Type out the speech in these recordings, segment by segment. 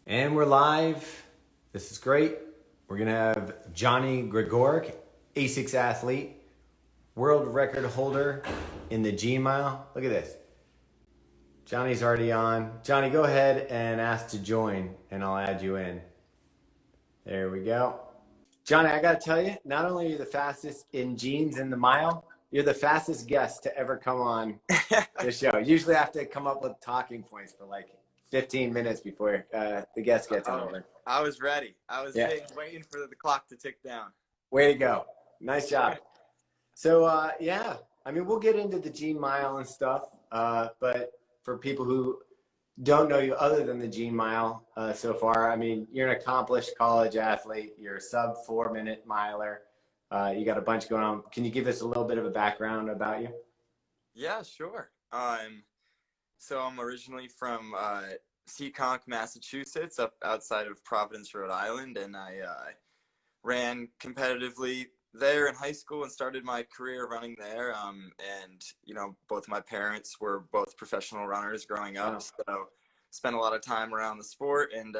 And we're live. This is great. We're going to have Johnny Gregorek, ASICS athlete, world record holder in the G mile. Look at this. Johnny's already on. Johnny, go ahead and ask to join, and I'll add you in. There we go. Johnny, I got to tell you, not only are you the fastest in jeans in the mile, you're the fastest guest to ever come on the show. Usually I have to come up with talking points for like 15 minutes before the guest gets over. I was ready. I was waiting for the clock to tick down. Way to go. Nice job. So, yeah, I mean, we'll get into the Gene Mile and stuff, but for people who don't know you other than the Gene Mile so far, I mean, you're an accomplished college athlete. You're a sub 4-minute miler. You got a bunch going on. Can you give us a little bit of a background about you? Yeah, sure. So I'm originally from Seekonk, Massachusetts, up outside of Providence, Rhode Island, and I ran competitively there in high school and started my career running there. And you know, both my parents were both professional runners growing up, Wow. so spent a lot of time around the sport, and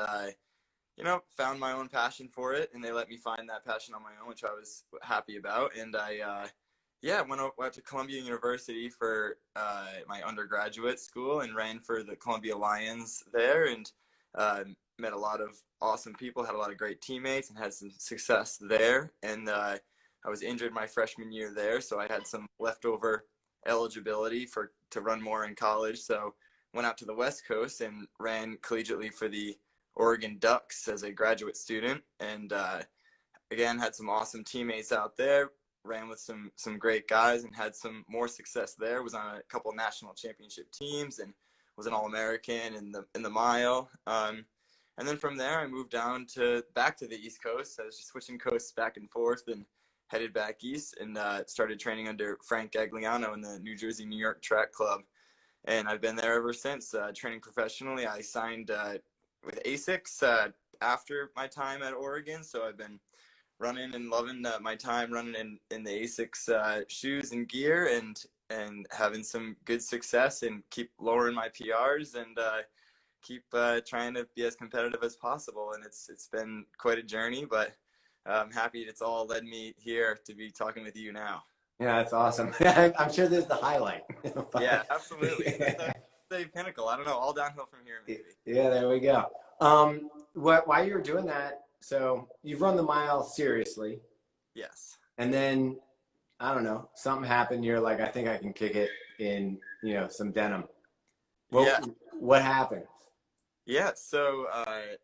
you know, found my own passion for it, and they let me find that passion on my own, which I was happy about. And I went to Columbia University for my undergraduate school and ran for the Columbia Lions there, and met a lot of awesome people, had a lot of great teammates, and had some success there. And I was injured my freshman year there, so I had some leftover eligibility to run more in college. So went out to the West Coast and ran collegiately for the Oregon Ducks as a graduate student, and again had some awesome teammates out there. Ran with some great guys and had some more success there. Was on a couple of national championship teams and was an All-American in the mile. And then from there, I moved back to the East Coast. I was just switching coasts back and forth and headed back east, and started training under Frank Gagliano in the New Jersey, New York Track Club. And I've been there ever since, training professionally. I signed with ASICS after my time at Oregon, so I've been running and loving my time running in the ASICS shoes and gear, and having some good success, and keep lowering my PRs, and keep trying to be as competitive as possible. And it's been quite a journey, but I'm happy it's all led me here to be talking with you now. Yeah, that's awesome. I'm sure this is the highlight. Yeah, absolutely. It's the pinnacle. I don't know, all downhill from here, maybe. Yeah, there we go. While you were doing that, so you've run the mile seriously. Yes. And then, I don't know, something happened. You're like, I think I can kick it in, some denim. What happened? Yeah, so a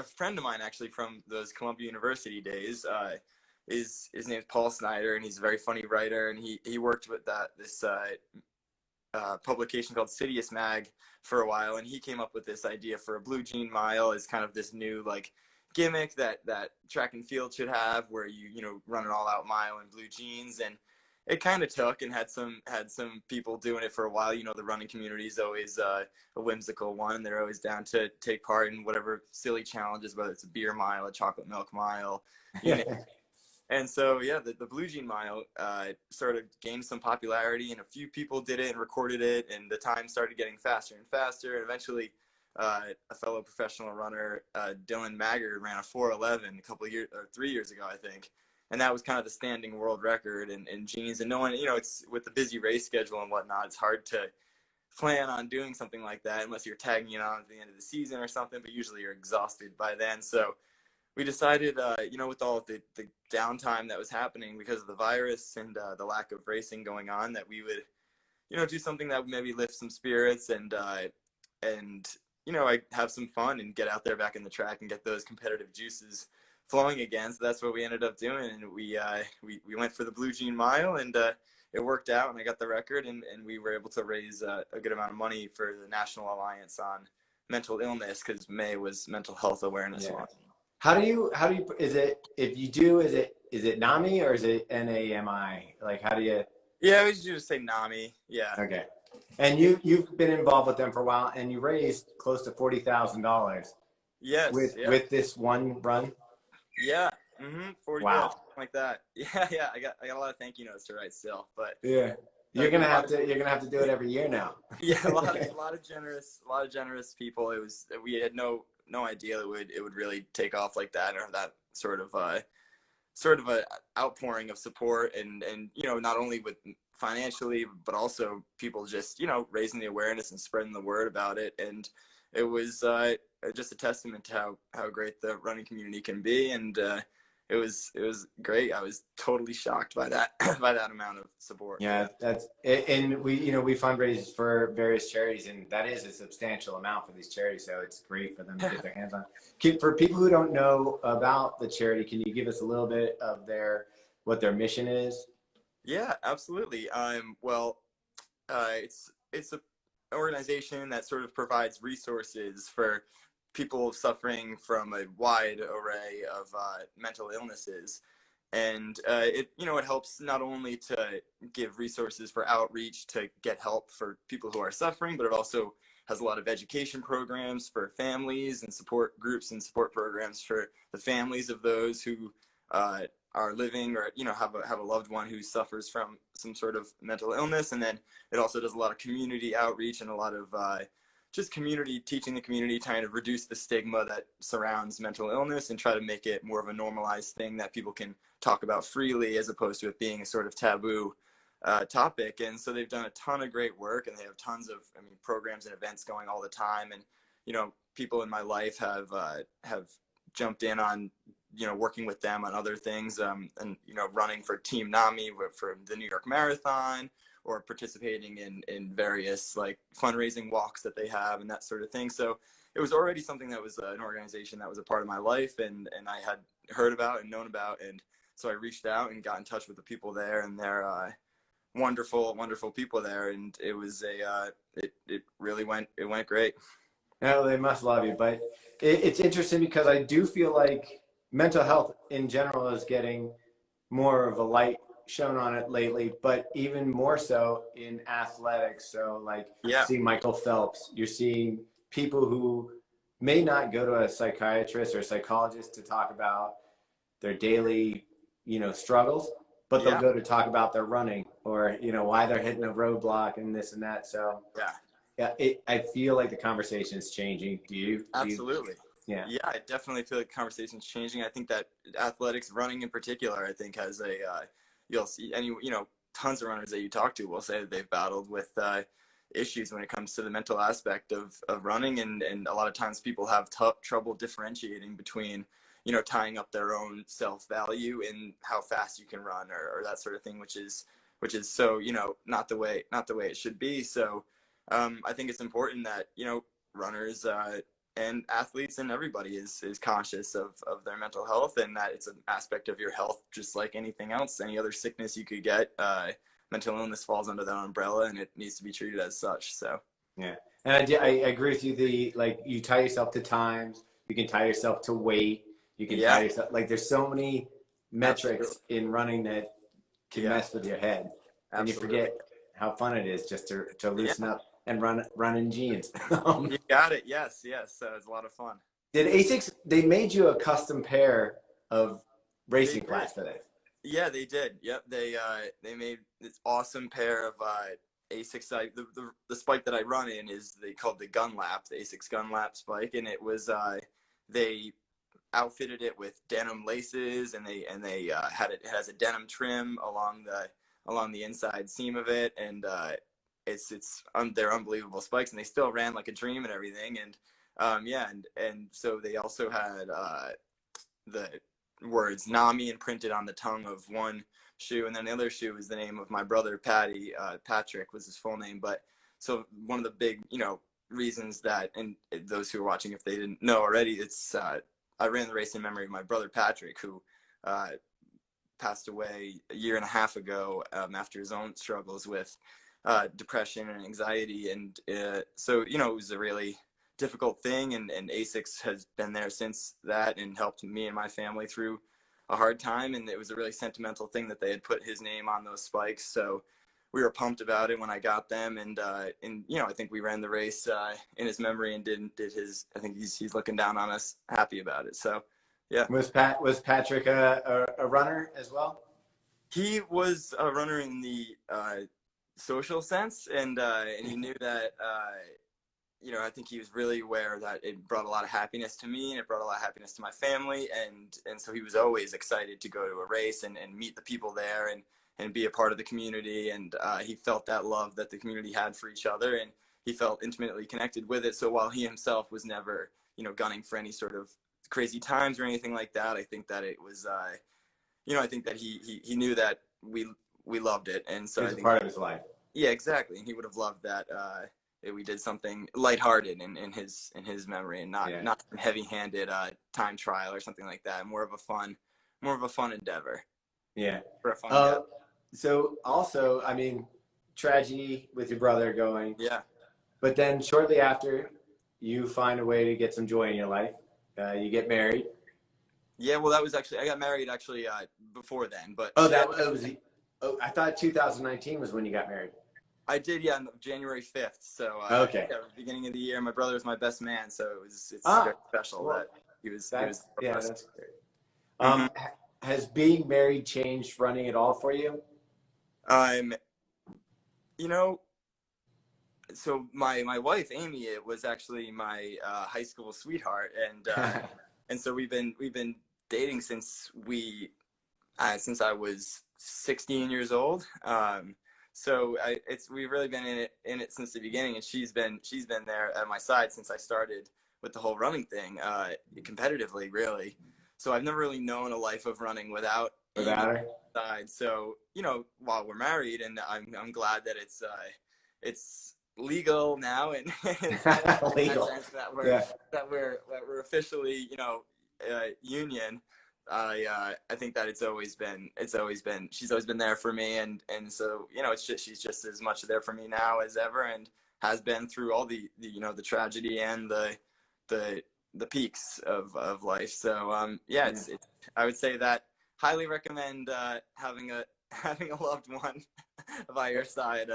friend of mine actually from those Columbia University days, his name's Paul Snyder, and he's a very funny writer, and he worked with this publication called Sidious Mag for a while, and he came up with this idea for a blue jean mile as kind of this new like gimmick that track and field should have, where you run an all-out mile in blue jeans. And it kind of took, and had some people doing it for a while. The running community is always a whimsical one. They're always down to take part in whatever silly challenges, whether it's a beer mile, a chocolate milk mile, you know. And so, yeah, the Blue Jean Mile sort of gained some popularity, and a few people did it and recorded it, and the time started getting faster and faster. And eventually, a fellow professional runner, Dylan Maggard, ran a 4:11 a 3 years ago, I think. And that was kind of the standing world record in jeans. And no one, it's with the busy race schedule and whatnot, it's hard to plan on doing something like that unless you're tagging it on at the end of the season or something, but usually you're exhausted by then. So we decided, with all of the downtime that was happening because of the virus and the lack of racing going on, that we would, do something that would maybe lift some spirits and I have some fun and get out there back in the track and get those competitive juices flowing again. So that's what we ended up doing, and we went for the Blue Jean Mile, and it worked out, and I got the record, and we were able to raise a good amount of money for the National Alliance on Mental Illness, because May was Mental Health Awareness Month. How do you is it NAMI or is it NAMI? Like, how do you? Yeah, we should just say NAMI. Yeah. Okay. And you've been involved with them for a while, and you raised close to $40,000. Yes. With this one run. Yeah. 40 wow. Something like that. Yeah. I got a lot of thank you notes to write still, but yeah. you're gonna have to do it every year now. Yeah, a lot of generous people. We had no idea it would really take off like that, or have that sort of a outpouring of support, and not only with financially, but also people just raising the awareness and spreading the word about it. And it was just a testament to how great the running community can be. And it was great. I was totally shocked by that by that amount of support. Yeah, that's it. And we fundraise for various charities, and that is a substantial amount for these charities. So it's great for them to get their hands on. For people who don't know about the charity, can you give us a little bit of what their mission is? Yeah, absolutely. Well, it's an organization that sort of provides resources for people suffering from a wide array of mental illnesses. And it helps not only to give resources for outreach to get help for people who are suffering, but it also has a lot of education programs for families and support groups and support programs for the families of those who are living or have a loved one who suffers from some sort of mental illness. And then it also does a lot of community outreach and a lot of just teaching the community, trying to reduce the stigma that surrounds mental illness and try to make it more of a normalized thing that people can talk about freely, as opposed to it being a sort of taboo topic. And so they've done a ton of great work, and they have tons of programs and events going all the time. And people in my life have jumped in on working with them on other things, and running for Team NAMI for the New York Marathon, or participating in various like fundraising walks that they have and that sort of thing. So it was already something that was an organization that was a part of my life, and I had heard about and known about. And so I reached out and got in touch with the people there, and they're wonderful people there. And it was it went great. No, they must love you. But it's interesting because I do feel like mental health in general is getting more of a light shown on it lately, but even more so in athletics. So like seeing Michael Phelps, you're seeing people who may not go to a psychiatrist or psychologist to talk about their daily, struggles, but they'll go to talk about their running or, why they're hitting a roadblock and this and that. So I feel like the conversation is changing. Do you? Absolutely. Yeah, I definitely feel like the conversation's changing. I think that athletics, running in particular, I think has you'll see tons of runners that you talk to will say that they've battled with issues when it comes to the mental aspect of running, and a lot of times people have trouble differentiating between tying up their own self-value in how fast you can run or that sort of thing, which is so not the way it should be. So I think it's important that runners and athletes and everybody is conscious of their mental health, and that it's an aspect of your health just like anything else, any other sickness you could get. Mental illness falls under that umbrella, and it needs to be treated as such. So yeah, and I agree with you. You tie yourself to times, you can tie yourself to weight, you can tie yourself, like there's so many metrics in running that can mess with your head. And you forget how fun it is just to loosen up and run in jeans. You got it. Yes. So it's a lot of fun. Did ASICS, they made you a custom pair of racing flats for this? Yeah, they did. Yep. They made this awesome pair of ASICS. The spike that I run in is called the Gun Lap, the ASICS Gun Lap spike, and it was they outfitted it with denim laces, and they had it has a denim trim along the inside seam of it, and they're unbelievable spikes, and they still ran like a dream and everything. And and so they also had the words NAMI imprinted on the tongue of one shoe, and then the other shoe is the name of my brother Patrick was his full name. But so one of the big reasons that, and those who are watching, if they didn't know already, it's I ran the race in memory of my brother Patrick, who passed away a year and a half ago after his own struggles with depression and anxiety. And so it was a really difficult thing, and ASICS has been there since that and helped me and my family through a hard time. And it was a really sentimental thing that they had put his name on those spikes, so we were pumped about it when I got them. And I think we ran the race in his memory and did his, I think he's looking down on us happy about it. So yeah. Was Patrick a runner as well? He was a runner in the social sense, and he knew that I think he was really aware that it brought a lot of happiness to me and it brought a lot of happiness to my family, and so he was always excited to go to a race and meet the people there and be a part of the community, and he felt that love that the community had for each other, and he felt intimately connected with it. So while he himself was never gunning for any sort of crazy times or anything like that, I think that it was I think that he knew that we loved it, and so It I was a think part of his life. yeah, exactly, and he would have loved that we did something lighthearted in his memory, and not some heavy-handed time trial or something like that. More of a fun endeavor. Yeah. For a fun endeavor. So also, I mean, tragedy with your brother going. Yeah. But then shortly after, you find a way to get some joy in your life. You get married. Yeah, well, that was actually, I got married actually before then, but I thought 2019 was when you got married. I did, yeah, on January 5th. So okay, yeah, beginning of the year. My brother was my best man, so it's very special that he was. That's great. Mm-hmm. Has being married changed running at all for you? So my wife Amy, it was actually my high school sweetheart, and so we've been dating since I was 16 years old. So we've really been in it since the beginning, and she's been there at my side since I started with the whole running thing, competitively, really. So I've never really known a life of running without her side. So while we're married, and I'm glad that it's legal now, and legal that we're officially union. I think that she's always been there for me, and so she's just as much there for me now as ever, and has been through all the tragedy and the peaks of life. So I would say that highly recommend having a loved one by your side.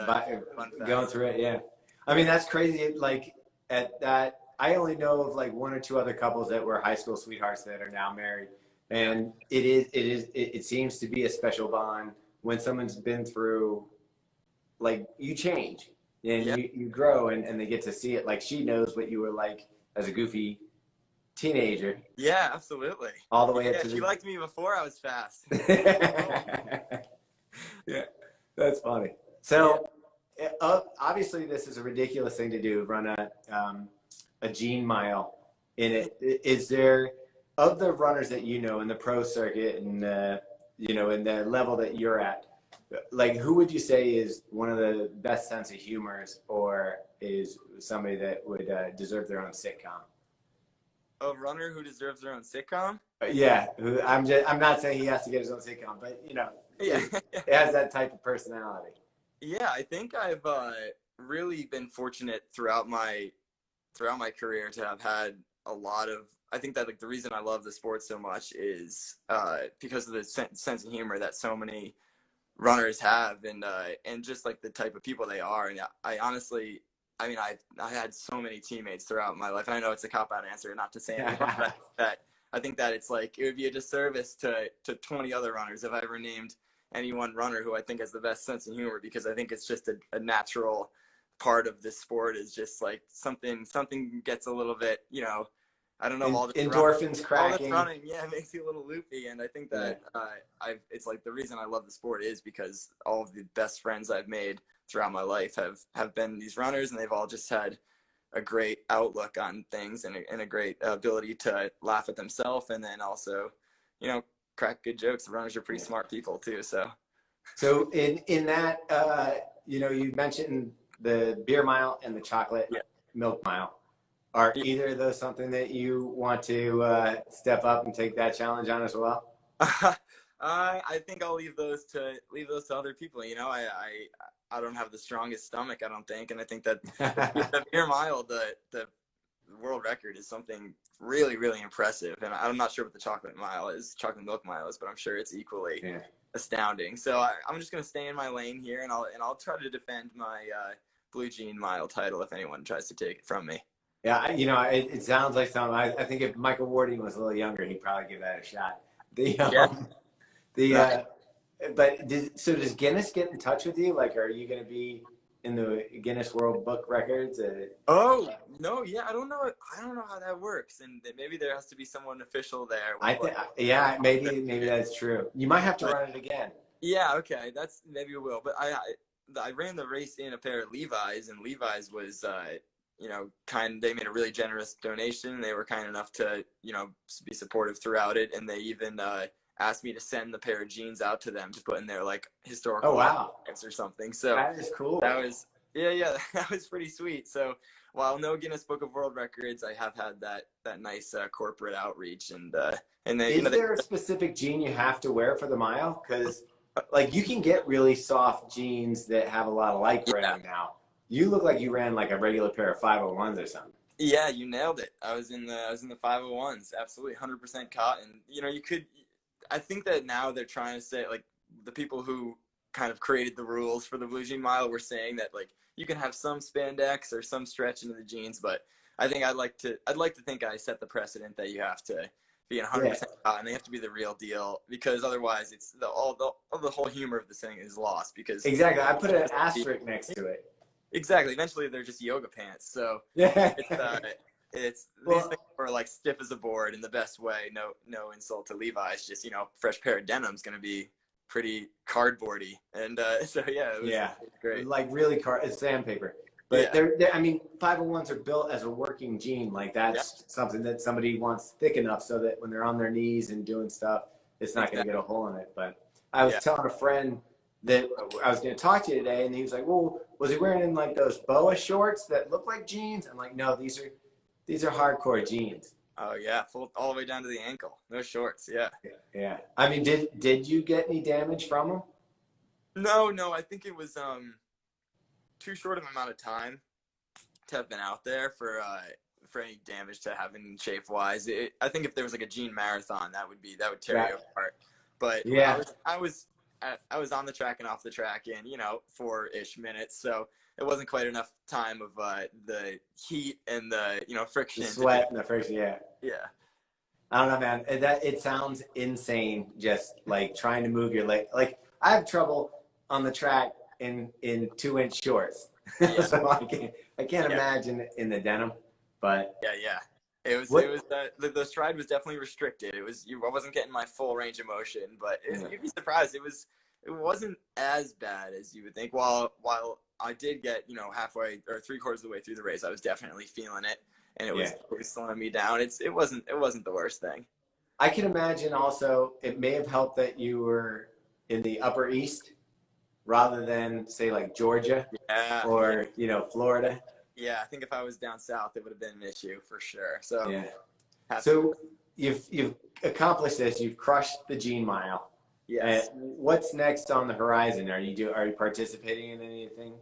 Going through it, yeah. I mean, that's crazy. Like at that, I only know of like one or two other couples that were high school sweethearts that are now married. And it seems to be a special bond when someone's been through, like, you change and you grow and they get to see it. Like, she knows what you were like as a goofy teenager. Yeah, absolutely. All the way up to she liked me before I was fast. Yeah, that's funny. So obviously this is a ridiculous thing to do, run a Gene mile in it. Is there, of the runners that in the pro circuit and in the level that you're at, like, who would you say is one of the best sense of humors, or is somebody that would deserve their own sitcom? A runner who deserves their own sitcom? Yeah, I'm not saying he has to get his own sitcom, but it has that type of personality. Yeah, I think I've really been fortunate throughout my career to have had a lot of. I think that, like, the reason I love the sport so much is because of the sense of humor that so many runners have, and just like the type of people they are. And I honestly, I mean, I had so many teammates throughout my life, and I know it's a cop-out answer not to say anything, but that I think that it's like it would be a disservice to 20 other runners if I ever named any one runner who I think has the best sense of humor, because I think it's just a natural part of this sport. Is just like something gets a little bit, I don't know, all the endorphins cracking. All this running, it makes you a little loopy. And I think that it's like the reason I love the sport is because all of the best friends I've made throughout my life have been these runners, and they've all just had a great outlook on things and a great ability to laugh at themselves, and then also, crack good jokes. The runners are pretty smart people too. So in that, you mentioned the beer mile and the chocolate milk mile. Are either of those something that you want to step up and take that challenge on as well? I think I'll leave those to other people. I don't have the strongest stomach, I don't think, and I think that the beer mile, the world record, is something really, really impressive. And I'm not sure what the chocolate milk mile is, but I'm sure it's equally astounding. So I'm just gonna stay in my lane here, and I'll try to defend my Blue Jean mile title if anyone tries to take it from me. Yeah, it sounds like something. I think if Michael Warding was a little younger, he'd probably give that a shot. But so does Guinness get in touch with you? Like, are you going to be in the Guinness World Book Records? Oh no, yeah, I don't know. I don't know how that works, and maybe there has to be someone official there with I think, like. yeah, maybe that's true. You might have to But run it again. yeah, okay, that's maybe we will. But I ran the race in a pair of Levi's, and Levi's was they made a really generous donation. They were kind enough to be supportive throughout it, and they even asked me to send the pair of jeans out to them to put in their like Oh, historical wow. archives or something. So That is cool. that was yeah that was pretty sweet. So while no Guinness Book of World Records, I have had that nice corporate outreach, and then Is there a specific jean you have to wear for the mile? Because like you can get really soft jeans that have a lot of lycra in now. You look like you ran like a regular pair of 501s or something. Yeah, you nailed it. I was in the 501s, absolutely 100% cotton. You could. I think that now they're trying to say like the people who kind of created the rules for the Blue Jean Mile were saying that like you can have some spandex or some stretch into the jeans, but I think I'd like to think I set the precedent that you have to be 100% cotton. They have to be the real deal because otherwise it's the whole humor of this thing is lost because Exactly. I put an asterisk next to it. exactly. Eventually, they're just yoga pants. So Yeah. it's these Well, things are like stiff as a board in the best way. No insult to Levi's. Just fresh pair of denim's gonna be pretty cardboardy. And so yeah, it was great. like really it's sandpaper. But Yeah, I mean, 501s are built as a working jean. Like that's something that somebody wants thick enough so that when they're on their knees and doing stuff, it's not going to get a hole in it. But I was telling a friend that I was going to talk to you today, and he was like, "Well, was he wearing in like those boa shorts that look like jeans?" I'm like, "No, these are hardcore jeans." Oh yeah, full all the way down to the ankle. No shorts. Yeah. Yeah. I mean, did you get any damage from them? No. I think it was too short of an amount of time to have been out there for any damage to happen shape wise. I think if there was like a jean marathon, that would tear you apart. But I was on the track and off the track in 4-ish minutes, so it wasn't quite enough time of the heat and the friction, the sweat and the friction. Yeah. Yeah. I don't know, man. It sounds insane. Just like trying to move your leg. Like I have trouble on the track in 2-inch shorts. Yeah. So I can't imagine in the denim. But yeah. It was the stride was definitely restricted. I wasn't getting my full range of motion, but you'd be surprised. It wasn't as bad as you would think. While I did get halfway or 3/4 of the way through the race, I was definitely feeling it, and it was slowing me down. It wasn't the worst thing. I can imagine also it may have helped that you were in the Upper East rather than say like Georgia or Florida. Yeah, I think if I was down south, it would have been an issue for sure. So So you've accomplished this. You've crushed the Gene Mile. Yes. What's next on the horizon? Are you participating in anything?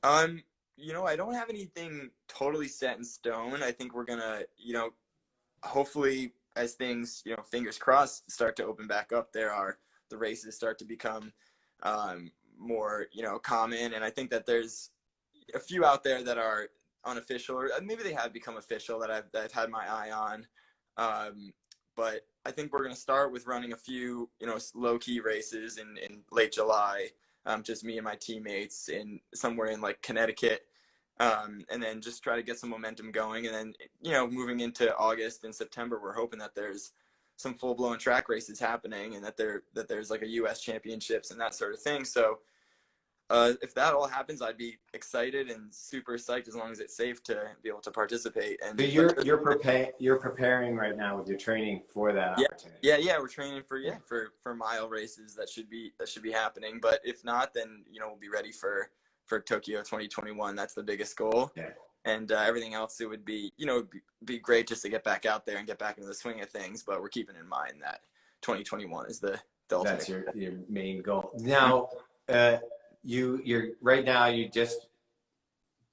I don't have anything totally set in stone. I think we're gonna, hopefully as things, fingers crossed, start to open back up, the races start to become more, common. And I think that there's a few out there that are unofficial, or maybe they have become official that I've had my eye on. But I think we're going to start with running a few, low key races in late July. Just me and my teammates somewhere in like Connecticut. And then just try to get some momentum going. And then, moving into August and September, we're hoping that there's some full blown track races happening and that there's like a US championships and that sort of thing. So, if that all happens, I'd be excited and super psyched as long as it's safe to be able to participate. And so you're preparing right now with your training for that opportunity. Yeah. We're training for mile races that should be happening. But if not, then we'll be ready for Tokyo 2021. That's the biggest goal. Yeah. And everything else, it would be be great just to get back out there and get back into the swing of things. But we're keeping in mind that 2021 is the ultimate. That's your main goal. Now, you're right now. You just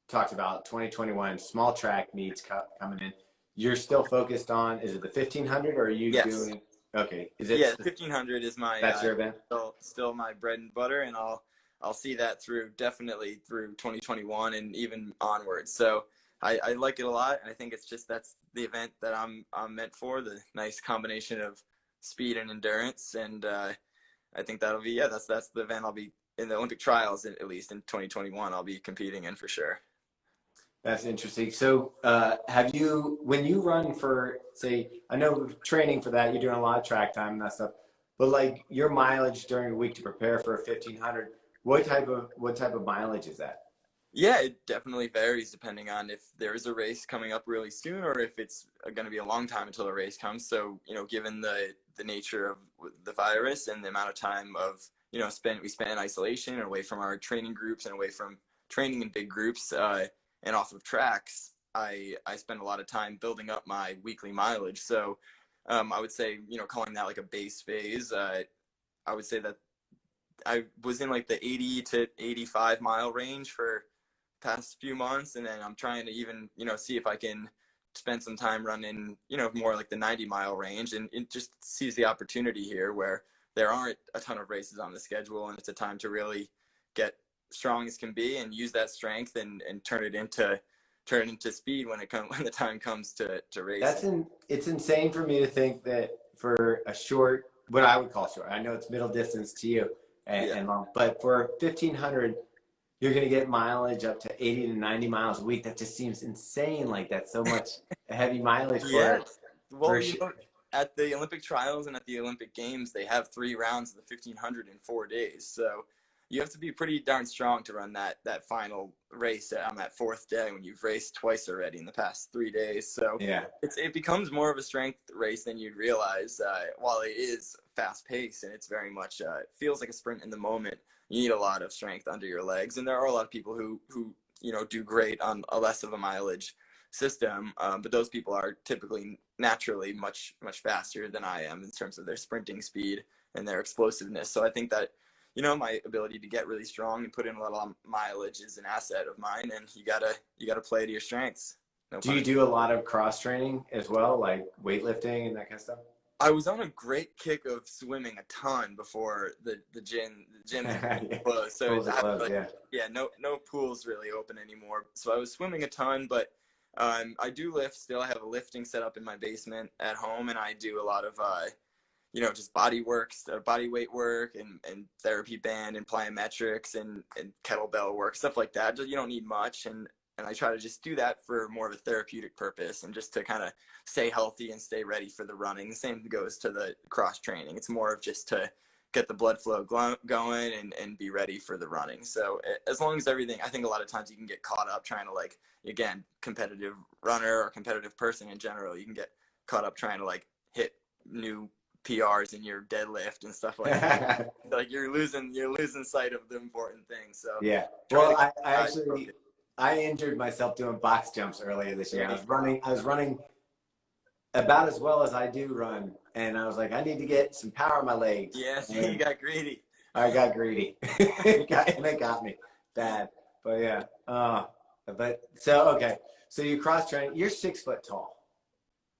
talked about 2021 small track meets coming in. You're still focused on, is it the 1500 or are you doing? Okay, is it? Yeah, 1500 is my. That's your event. Still my bread and butter, and I'll see that definitely through 2021 and even onwards. So I like it a lot. I think that's the event that I'm meant for. The nice combination of speed and endurance, and I think that'll be, that's the event I'll be in the Olympic trials, at least in 2021, I'll be competing in for sure. That's interesting. So, have you, when you run for, say, I know training for that, you're doing a lot of track time and that stuff, but like your mileage during a week to prepare for a 1500, what type of mileage is that? Yeah, it definitely varies depending on if there is a race coming up really soon or if it's going to be a long time until the race comes. So, given the nature of the virus and the amount of time of, we spend in isolation and away from our training groups and away from training in big groups and off of tracks, I spend a lot of time building up my weekly mileage. So I would say, calling that like a base phase, I would say that I was in like the 80 to 85 mile range for past few months, and then I'm trying to even see if I can spend some time running more like the 90-mile range, and it just sees the opportunity here where there aren't a ton of races on the schedule, and it's a time to really get strong as can be and use that strength and turn it into speed when the time comes to race. It's insane for me to think that for a short, what I would call short, I know it's middle distance to you and long, but for 1500, you're going to get mileage up to 80 to 90 miles a week. That just seems insane. Like that's so much heavy mileage Yeah. Well, for at the Olympic trials and at the Olympic Games, they have 3 rounds of the 1500 in 4 days. So you have to be pretty darn strong to run that final race on that 4th day when you've raced twice already in the past 3 days. So yeah. it becomes more of a strength race than you'd realize. While it is fast paced and it's very much it feels like a sprint in the moment, you need a lot of strength under your legs, and there are a lot of people who do great on a less of a mileage system, but those people are typically naturally much faster than I am in terms of their sprinting speed and their explosiveness. So I think that my ability to get really strong and put in a lot of mileage is an asset of mine, and you gotta play to your strengths. Do you do a lot of cross training as well, like weightlifting and that kind of stuff? I was on a great kick of swimming a ton before the gym closed. So no pools really open anymore. So I was swimming a ton, but I do lift still. I have a lifting set up in my basement at home, and I do a lot of just body weight work and therapy band and plyometrics and kettlebell work, stuff like that. You don't need much, and I try to just do that for more of a therapeutic purpose and just to kind of stay healthy and stay ready for the running. The same goes to the cross training. It's more of just to get the blood flow going and be ready for the running. So as long as everything, I think a lot of times you can get caught up trying to again, competitive runner or competitive person in general, you can get caught up trying to hit new PRs in your deadlift and stuff like that. You're losing sight of the important things. So yeah. Well, I injured myself doing box jumps earlier this year. I was running about as well as I do run, and I was like, I need to get some power in my legs. Yeah, so you got greedy. I got greedy. It got me bad. But yeah. Okay. So you cross train. You're 6 foot tall.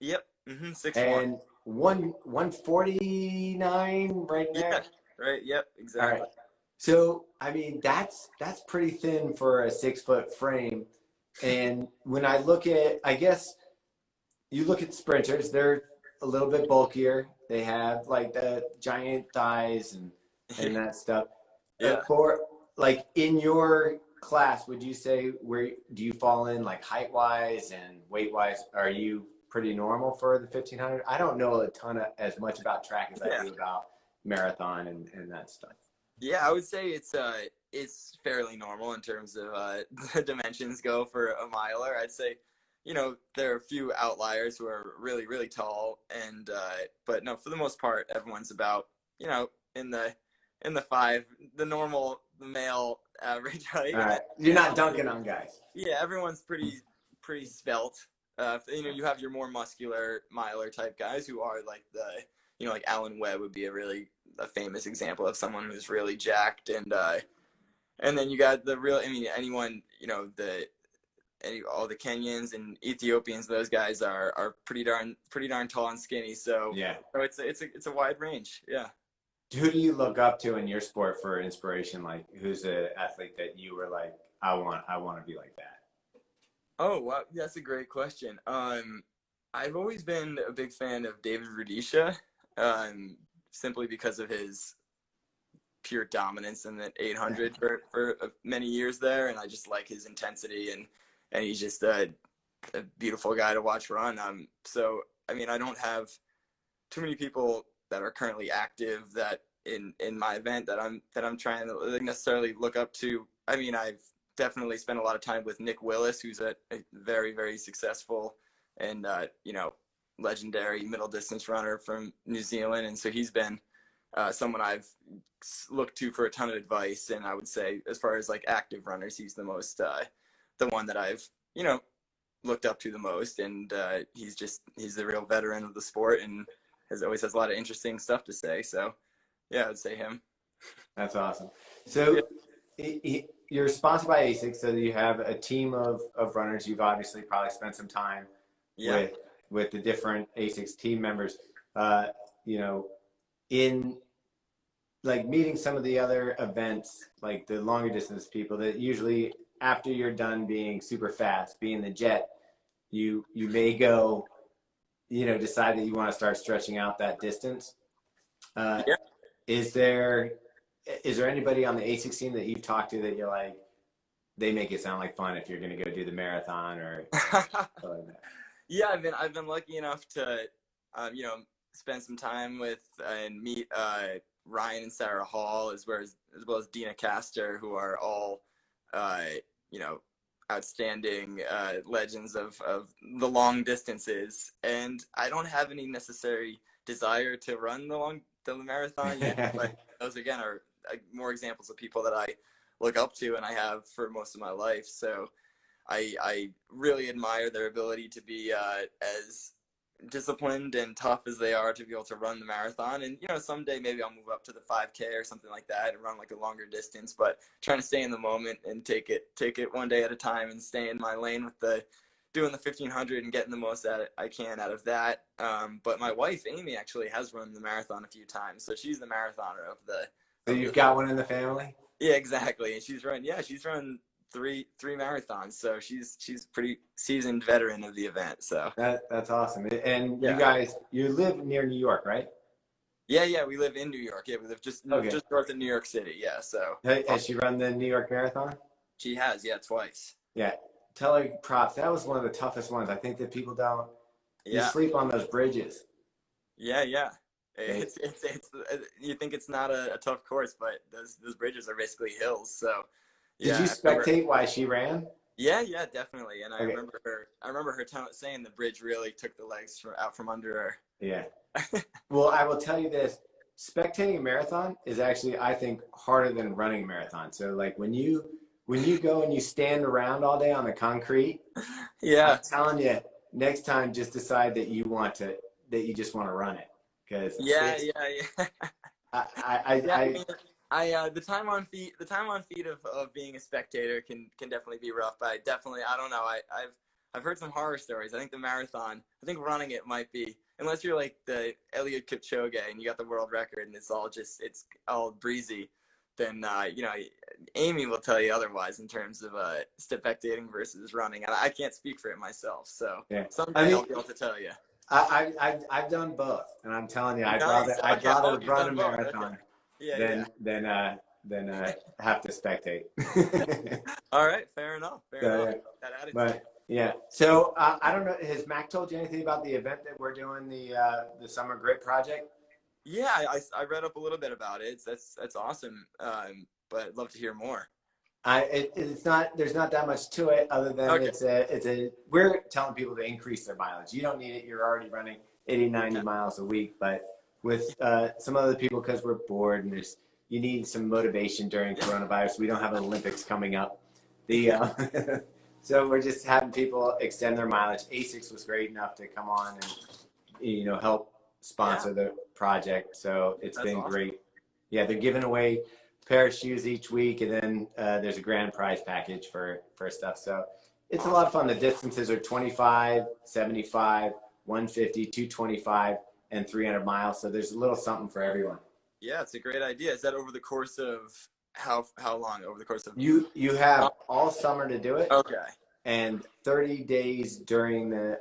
Yep. 6'1". And 149 right there. Yeah. Right. Yep. Exactly. All right. So I mean that's pretty thin for a 6 foot frame. And when I guess you look at sprinters, they're a little bit bulkier. They have like the giant thighs and that stuff. Yeah. For in your class, would you say where do you fall in height wise and weight wise? Are you pretty normal for the 1500? I don't know a ton as much about track as I do about marathon and that stuff. Yeah, I would say it's fairly normal in terms of the dimensions go for a miler. I'd say, there are a few outliers who are really, really tall, and but no, for the most part, everyone's about in the 5, the male average height. All right, you're not dunking on guys. Yeah, everyone's pretty svelte. You have your more muscular miler type guys who are like like Alan Webb would be a famous example of someone who's really jacked, and then you got anyone, all the Kenyans and Ethiopians, those guys are pretty darn tall and skinny. So yeah, so it's a wide range. Yeah. Who do you look up to in your sport for inspiration? Who's an athlete that you were like, I want to be like that? Oh, wow, that's a great question. I've always been a big fan of David Rudisha, simply because of his pure dominance in the 800 for many years there, and I just like his intensity, and he's just a beautiful guy to watch run. So I mean, I don't have too many people that are currently active that in my event that I'm trying to necessarily look up to. I mean, I've definitely spent a lot of time with Nick Willis, who's a very, very successful and legendary middle distance runner from New Zealand, and so he's been someone I've looked to for a ton of advice. And I would say, as far as like active runners, he's the most the one that I've looked up to the most, and he's the real veteran of the sport, and always has a lot of interesting stuff to say. So yeah, I'd say him. That's awesome. So you're sponsored by ASICS, so you have a team of runners. You've obviously probably spent some time with the different ASICS team members, in like meeting some of the other events, like the longer distance people that usually after you're done being super fast, being the jet, you may go, decide that you want to start stretching out that distance. Is there anybody on the ASICS team that you've talked to that you're like, they make it sound like fun if you're going to go do the marathon or something like that? Yeah, I've been lucky enough to, spend some time with and meet Ryan and Sarah Hall, as well as Dina Castor, who are all, outstanding legends of the long distances. And I don't have any necessary desire to run the marathon yet, but those again are more examples of people that I look up to, and I have for most of my life. So I really admire their ability to be as disciplined and tough as they are to be able to run the marathon. And someday maybe I'll move up to the 5K or something like that and run like a longer distance, but trying to stay in the moment and take it one day at a time and stay in my lane with doing the 1500 and getting the most I can out of that. But my wife Amy actually has run the marathon a few times, so she's the marathoner of the. So you've got one in the family? Yeah, exactly. And she's run three marathons, so she's pretty seasoned veteran of the event. So that's awesome. And you live near New York, right? Yeah, we live in New York. Yeah, we live just north of New York City. Yeah, so has she run the New York Marathon? She has, twice. Yeah, tell her props. That was one of the toughest ones. I think that people don't. You sleep on those bridges. Yeah. It's you think it's not a tough course, but those bridges are basically hills. So did you spectate while she ran? Yeah, definitely. And I remember her saying the bridge really took the legs out from under her. Yeah. Well, I will tell you this: spectating a marathon is actually, I think, harder than running a marathon. So like when you go and you stand around all day on the concrete, I'm telling you, next time just decide that you just want to run it. Because the time on feet of being a spectator can definitely be rough. But I don't know. I've heard some horror stories. I think the marathon, I think running it might be, unless you're like the Eliud Kipchoge and you got the world record and it's all breezy, then Amy will tell you otherwise in terms of spectating versus running. And I can't speak for it myself, so someday I'll be able to tell you. I've done both, and I'm telling you, I'd rather run a marathon than have to spectate. All right, fair enough. That attitude. But yeah, so I don't know. Has Mac told you anything about the event that we're doing, the Summer Grit Project? Yeah, I read up a little bit about it. That's awesome. But I'd love to hear more. It's not. There's not that much to it other than we're telling people to increase their mileage. You don't need it. You're already running 80, 90 miles a week. But with some other people, because we're bored and you need some motivation during coronavirus. We don't have Olympics coming up. So we're just having people extend their mileage. ASICS was great enough to come on and help sponsor the project. So it's been awesome. Great. Yeah, they're giving away pair of shoes each week, and then there's a grand prize package for stuff. So it's a lot of fun. The distances are 25, 75, 150, 225, and 300 miles. So there's a little something for everyone. Yeah, it's a great idea. Is that over the course of how long? Over the course of you have all summer to do it. Okay. And 30 days during the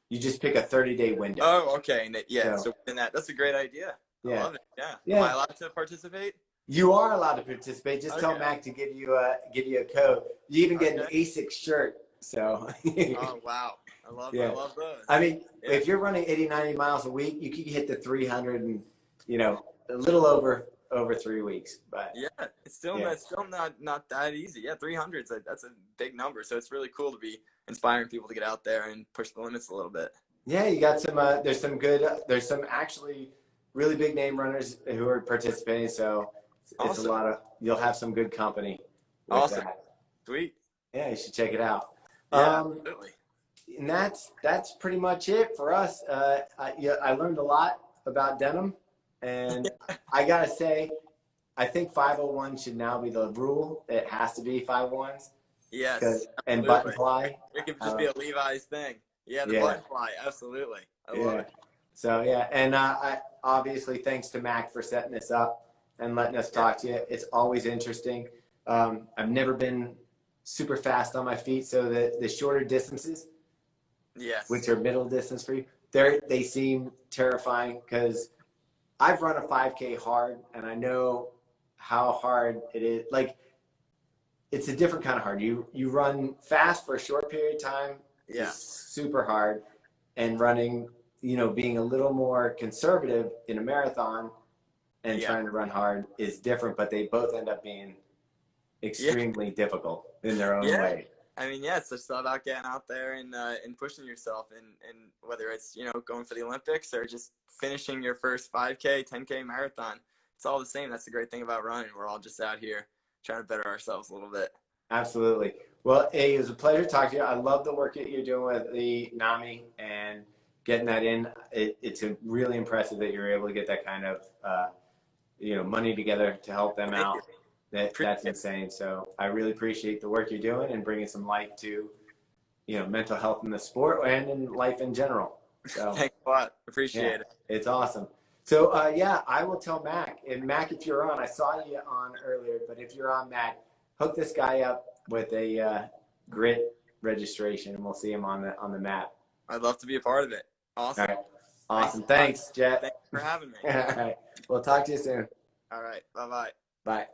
you just pick a 30-day window. Oh, okay. So within that's a great idea. I love it. Yeah. Am I allowed to participate? You are allowed to participate. Just tell Okay. Mac to give you a code. You even get an Okay. ASICS shirt. So Oh wow, yeah. I love those. I mean, Yeah. if you're running 80, 90 miles a week, you could hit the 300 and a little over 3 weeks. But Yeah, it's still not that easy. Yeah, 300 that's a big number. So it's really cool to be inspiring people to get out there and push the limits a little bit. yeah, you got some. There's some actually really big name runners who are participating. So it's Awesome. a lot of. You'll have some good company with Awesome. that. Sweet. Yeah, you should check it out. Yeah, absolutely. And that's pretty much it for us. I learned a lot about denim, and I gotta say, I think 501 should now be the rule. It has to be 501s. Yes. And button fly. It could just be a Levi's thing. Yeah, the button fly. Absolutely. I love it. So yeah, and I obviously thanks to Mac for setting this up and letting us talk to you. It's always interesting. I've never been super fast on my feet, so the shorter distances, yes, which are middle distance for you, they seem terrifying because I've run a 5K hard, and I know how hard it is. Like, it's a different kind of hard. You run fast for a short period of time. Yeah. Is super hard, and running, being a little more conservative in a marathon and trying to run hard is different, but they both end up being extremely difficult in their own way. I mean, it's just about getting out there and pushing yourself, and whether it's going for the Olympics or just finishing your first 5K, 10K marathon, it's all the same. That's the great thing about running. We're all just out here trying to better ourselves a little bit. Absolutely. Well, it was a pleasure talking to you. I love the work that you're doing with the NAMI and getting that in. It's really impressive that you're able to get that kind of money together to help them out. That's insane. So I really appreciate the work you're doing and bringing some light to mental health in the sport and in life in general. So thanks a lot. Appreciate it. It's awesome. So I will tell Mac. And Mac, if you're on, I saw you on earlier, but if you're on, Mac, hook this guy up with a grit registration, and we'll see him on the map. I'd love to be a part of it. Awesome. All right. Awesome. Thanks, Jet. Thanks for having me. All right. We'll talk to you soon. All right. Bye-bye. Bye.